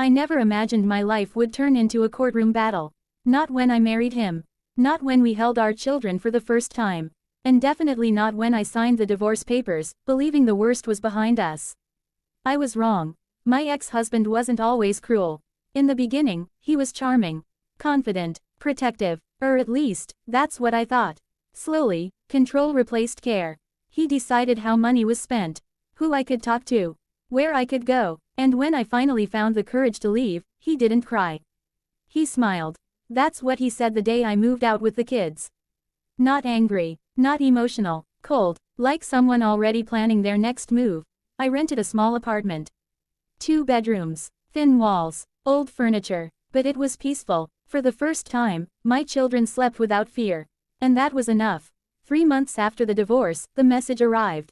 I never imagined my life would turn into a courtroom battle. Not when I married him. Not when we held our children for the first time. And definitely not when I signed the divorce papers, believing the worst was behind us. I was wrong. My ex-husband wasn't always cruel. In the beginning, he was charming, confident, protective, or at least, that's what I thought. Slowly, control replaced care. He decided how money was spent, who I could talk to, where I could go, and when I finally found the courage to leave, he didn't cry. He smiled. That's what he said the day I moved out with the kids. Not angry, not emotional, cold, like someone already planning their next move. I rented a small apartment. 2 bedrooms, thin walls, old furniture, but it was peaceful. For the first time, my children slept without fear. And that was enough. 3 months after the divorce, the message arrived.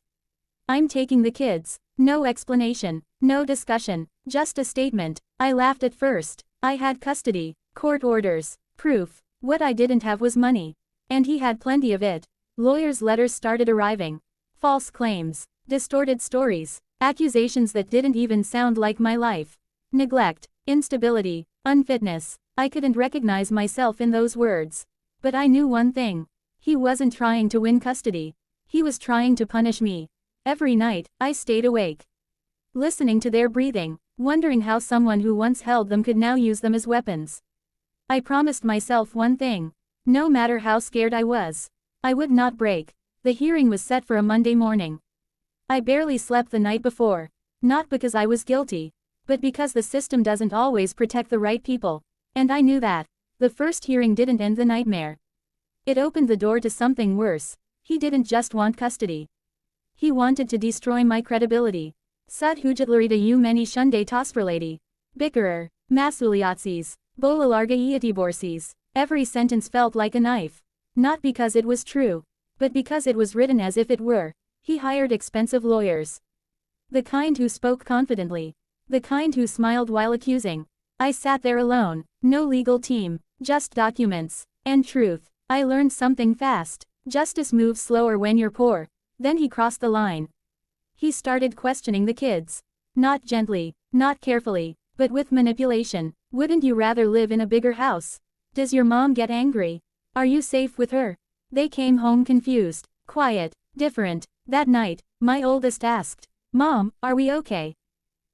I'm taking the kids. No explanation, no discussion, just a statement. I laughed at first. I had custody, court orders, proof. What I didn't have was money. And he had plenty of it. Lawyers' letters started arriving. False claims, distorted stories, accusations that didn't even sound like my life. Neglect, instability, unfitness. I couldn't recognize myself in those words. But I knew one thing. He wasn't trying to win custody. He was trying to punish me. Every night, I stayed awake, listening to their breathing, wondering how someone who once held them could now use them as weapons. I promised myself one thing. No matter how scared I was, I would not break. The hearing was set for a Monday morning. I barely slept the night before. Not because I was guilty, but because the system doesn't always protect the right people. And I knew that. The first hearing didn't end the nightmare. It opened the door to something worse. He didn't just want custody. He wanted to destroy my credibility. Sad hujatlarita u many shunde tosperlady. Bickerer, masuliatsis, bolalarga iatiborsis. Every sentence felt like a knife. Not because it was true, but because it was written as if it were. He hired expensive lawyers. The kind who spoke confidently. The kind who smiled while accusing. I sat there alone. No legal team, just documents. And truth. I learned something fast. Justice moves slower when you're poor. Then he crossed the line. He started questioning the kids. Not gently, not carefully, but with manipulation. Wouldn't you rather live in a bigger house? Does your mom get angry? Are you safe with her? They came home confused, quiet, different. That night, my oldest asked, "Mom, are we okay?"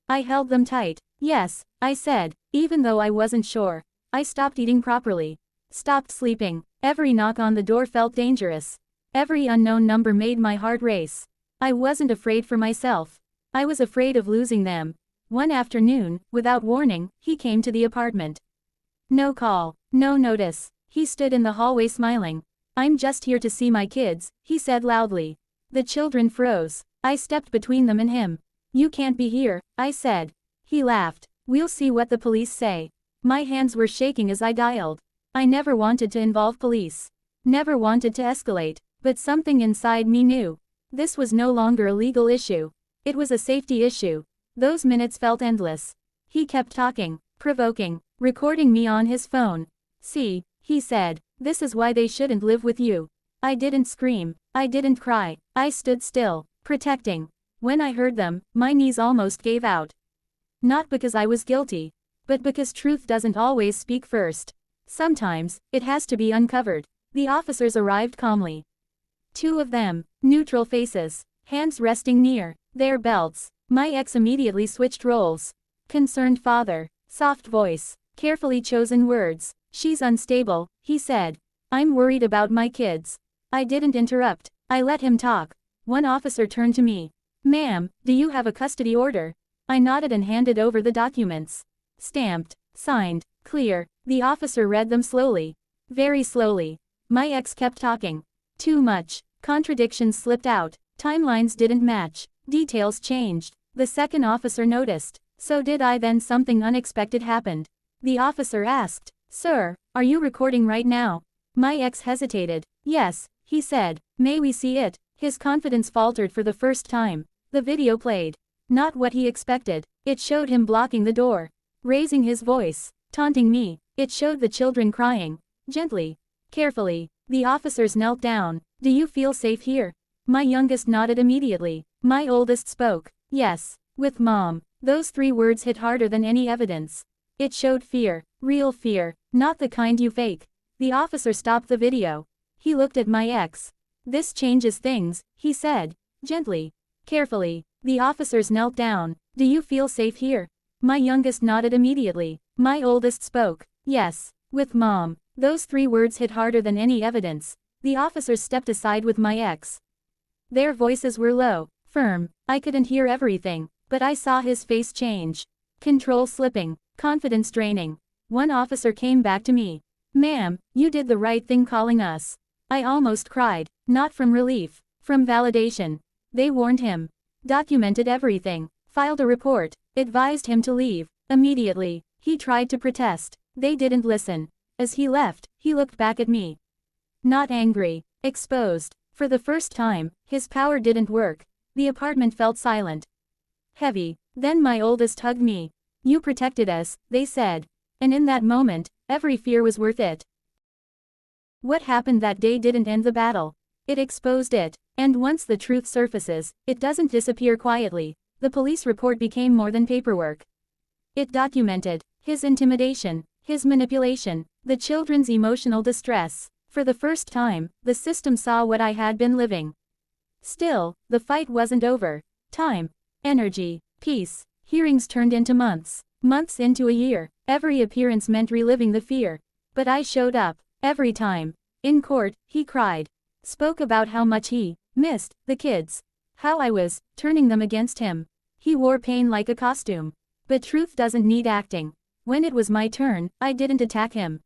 I held them tight. Yes, I said, even though I wasn't sure. I stopped eating properly. Stopped sleeping. Every knock on the door felt dangerous. Every unknown number made my heart race. I wasn't afraid for myself. I was afraid of losing them. One afternoon, without warning, he came to the apartment. No call, no notice. He stood in the hallway smiling. "I'm just here to see my kids," he said loudly. The children froze. I stepped between them and him. "You can't be here," I said. He laughed. "We'll see what the police say." My hands were shaking as I dialed. I never wanted to involve police. Never wanted to escalate. But something inside me knew. This was no longer a legal issue. It was a safety issue. Those minutes felt endless. He kept talking, provoking, recording me on his phone. "See," he said, "this is why they shouldn't live with you." I didn't scream. I didn't cry. I stood still, protecting. When I heard them, my knees almost gave out. Not because I was guilty, but because truth doesn't always speak first. Sometimes, it has to be uncovered. The officers arrived calmly. 2 of them, neutral faces, hands resting near their belts. My ex immediately switched roles. Concerned father, soft voice, carefully chosen words. "She's unstable," he said. "I'm worried about my kids." I didn't interrupt. I let him talk. One officer turned to me. "Ma'am, do you have a custody order?" I nodded and handed over the documents. Stamped, signed, clear. The officer read them slowly. Very slowly. My ex kept talking. Too much. Contradictions slipped out. Timelines didn't match. Details changed. The second officer noticed. So did I. Then something unexpected happened. The officer asked, "Sir, are you recording right now?" My ex hesitated. "Yes," he said. "May we see it?" His confidence faltered for the first time. The video played. Not what he expected. It showed him blocking the door, raising his voice, taunting me. It showed the children crying. Gently, carefully. The officers knelt down. "Do you feel safe here?" My youngest nodded immediately. My oldest spoke. "Yes, with Mom." Those 3 words hit harder than any evidence. It showed fear, real fear, not the kind you fake. The officer stopped the video. He looked at my ex. "This changes things," he said, gently, carefully. The officers knelt down. "Do you feel safe here?" My youngest nodded immediately. My oldest spoke. "Yes, with Mom." Those 3 words hit harder than any evidence. The officers stepped aside with my ex. Their voices were low, firm. I couldn't hear everything, but I saw his face change. Control slipping, confidence draining. One officer came back to me. "Ma'am, you did the right thing calling us." I almost cried, not from relief, from validation. They warned him, documented everything, filed a report, advised him to leave. Immediately, he tried to protest. They didn't listen. As he left, he looked back at me. Not angry, exposed. For the first time, his power didn't work. The apartment felt silent. Heavy. Then my oldest hugged me. "You protected us," they said. And in that moment, every fear was worth it. What happened that day didn't end the battle. It exposed it. And once the truth surfaces, it doesn't disappear quietly. The police report became more than paperwork. It documented his intimidation, his manipulation, the children's emotional distress. For the first time, the system saw what I had been living. Still, the fight wasn't over. Time, energy, peace, hearings turned into months. Months into a year. Every appearance meant reliving the fear. But I showed up. Every time. In court, he cried. Spoke about how much he missed the kids. How I was turning them against him. He wore pain like a costume. But truth doesn't need acting. When it was my turn, I didn't attack him.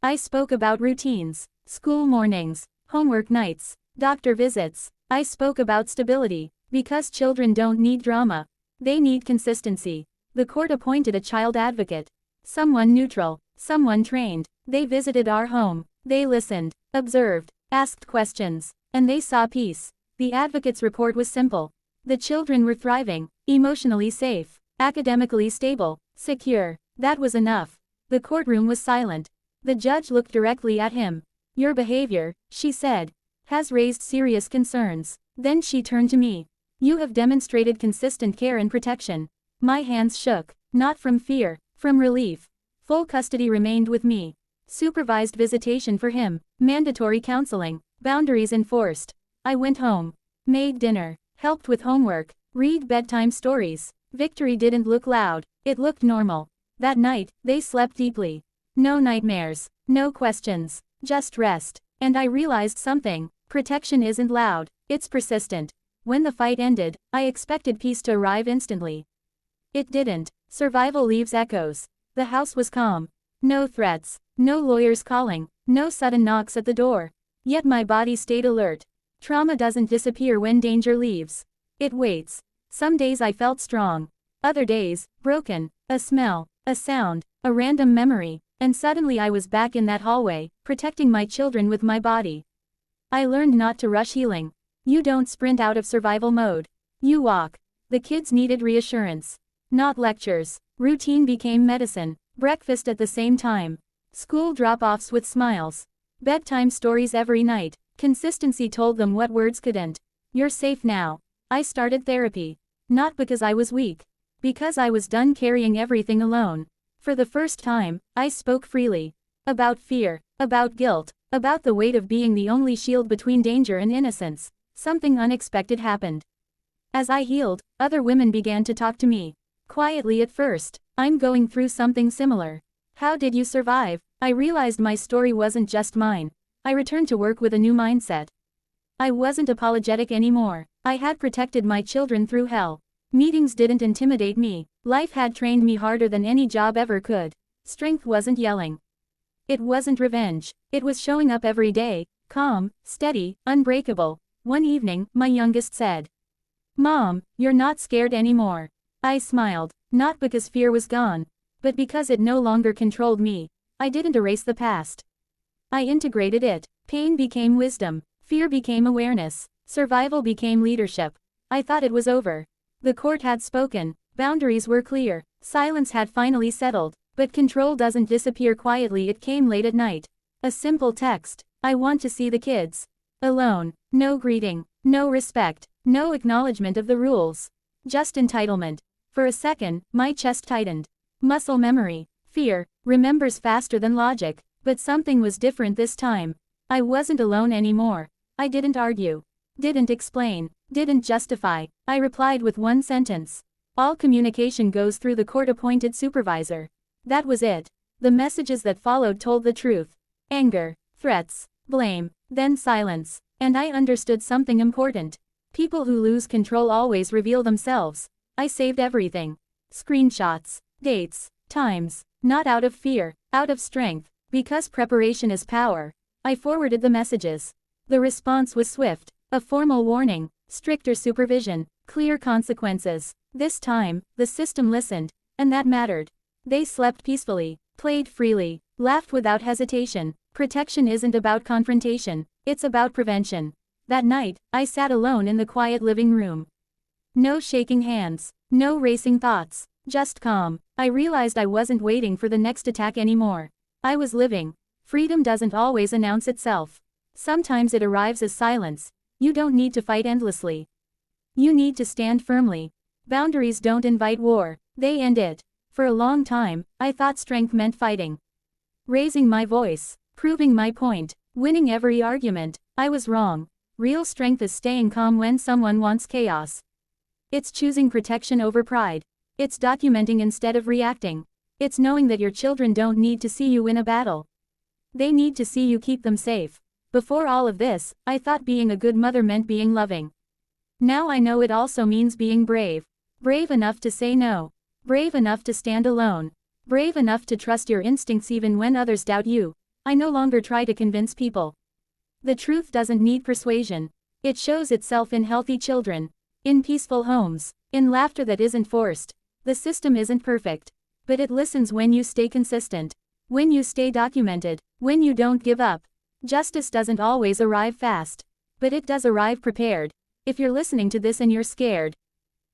I spoke about routines. School mornings, homework nights, doctor visits. I spoke about stability. Because children don't need drama. They need consistency. The court appointed a child advocate. Someone neutral. Someone trained. They visited our home. They listened, observed, asked questions. And they saw peace. The advocate's report was simple. The children were thriving, emotionally safe, academically stable, secure. That was enough. The courtroom was silent. The judge looked directly at him. "Your behavior," she said, "has raised serious concerns." Then she turned to me. "You have demonstrated consistent care and protection." My hands shook, not from fear, from relief. Full custody remained with me. Supervised visitation for him, mandatory counseling, boundaries enforced. I went home, made dinner, helped with homework, read bedtime stories. Victory didn't look loud, it looked normal. That night, they slept deeply. No nightmares, no questions, just rest. And I realized something. Protection isn't loud, it's persistent. When the fight ended, I expected peace to arrive instantly. It didn't. Survival leaves echoes. The house was calm. No threats, no lawyers calling, no sudden knocks at the door. Yet my body stayed alert. Trauma doesn't disappear when danger leaves. It waits. Some days I felt strong. Other days, broken. A smell, a sound, a random memory. And suddenly I was back in that hallway, protecting my children with my body. I learned not to rush healing. You don't sprint out of survival mode. You walk. The kids needed reassurance. Not lectures. Routine became medicine. Breakfast at the same time. School drop-offs with smiles. Bedtime stories every night. Consistency told them what words couldn't. You're safe now. I started therapy. Not because I was weak. Because I was done carrying everything alone. For the first time, I spoke freely. About fear, about guilt, about the weight of being the only shield between danger and innocence. Something unexpected happened. As I healed, other women began to talk to me. Quietly at first. "I'm going through something similar. How did you survive?" I realized my story wasn't just mine. I returned to work with a new mindset. I wasn't apologetic anymore. I had protected my children through hell. Meetings didn't intimidate me. Life had trained me harder than any job ever could. Strength wasn't yelling. It wasn't revenge. It was showing up every day, calm, steady, unbreakable. One evening, my youngest said, "Mom, you're not scared anymore." I smiled, not because fear was gone, but because it no longer controlled me. I didn't erase the past. I integrated it. Pain became wisdom. Fear became awareness. Survival became leadership. I thought it was over. The court had spoken. Boundaries were clear. Silence had finally settled. But control doesn't disappear quietly. It came late at night. A simple text. "I want to see the kids." Alone. No greeting. No respect. No acknowledgement of the rules. Just entitlement. For a second, my chest tightened. Muscle memory. Fear remembers faster than logic, but something was different this time. I wasn't alone anymore. I didn't argue. Didn't explain. Didn't justify. I replied with one sentence. All communication goes through the court-appointed supervisor. That was it. The messages that followed told the truth. Anger, threats, blame, then silence. And I understood something important. People who lose control always reveal themselves. I saved everything. Screenshots, dates, times. Not out of fear, out of strength. Because preparation is power. I forwarded the messages. The response was swift. A formal warning, stricter supervision, clear consequences. This time, the system listened, and that mattered. They slept peacefully, played freely, laughed without hesitation. Protection isn't about confrontation, it's about prevention. That night, I sat alone in the quiet living room. No shaking hands, no racing thoughts, just calm. I realized I wasn't waiting for the next attack anymore. I was living. Freedom doesn't always announce itself. Sometimes it arrives as silence. You don't need to fight endlessly. You need to stand firmly. Boundaries don't invite war, they end it. For a long time, I thought strength meant fighting. Raising my voice, proving my point, winning every argument. I was wrong. Real strength is staying calm when someone wants chaos. It's choosing protection over pride. It's documenting instead of reacting. It's knowing that your children don't need to see you win a battle. They need to see you keep them safe. Before all of this, I thought being a good mother meant being loving. Now I know it also means being brave. Brave enough to say no. Brave enough to stand alone. Brave enough to trust your instincts even when others doubt you. I no longer try to convince people. The truth doesn't need persuasion. It shows itself in healthy children. In peaceful homes. In laughter that isn't forced. The system isn't perfect. But it listens when you stay consistent. When you stay documented. When you don't give up. Justice doesn't always arrive fast. But it does arrive prepared. If you're listening to this and you're scared,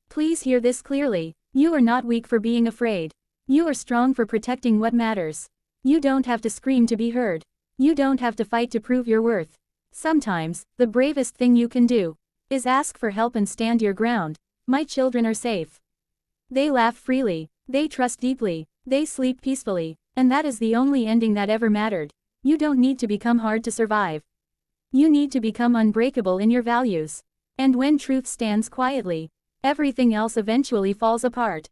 please hear this clearly. You are not weak for being afraid. You are strong for protecting what matters. You don't have to scream to be heard. You don't have to fight to prove your worth. Sometimes, the bravest thing you can do is ask for help and stand your ground. My children are safe. They laugh freely. They trust deeply. They sleep peacefully. And that is the only ending that ever mattered. You don't need to become hard to survive. You need to become unbreakable in your values. And when truth stands quietly, everything else eventually falls apart.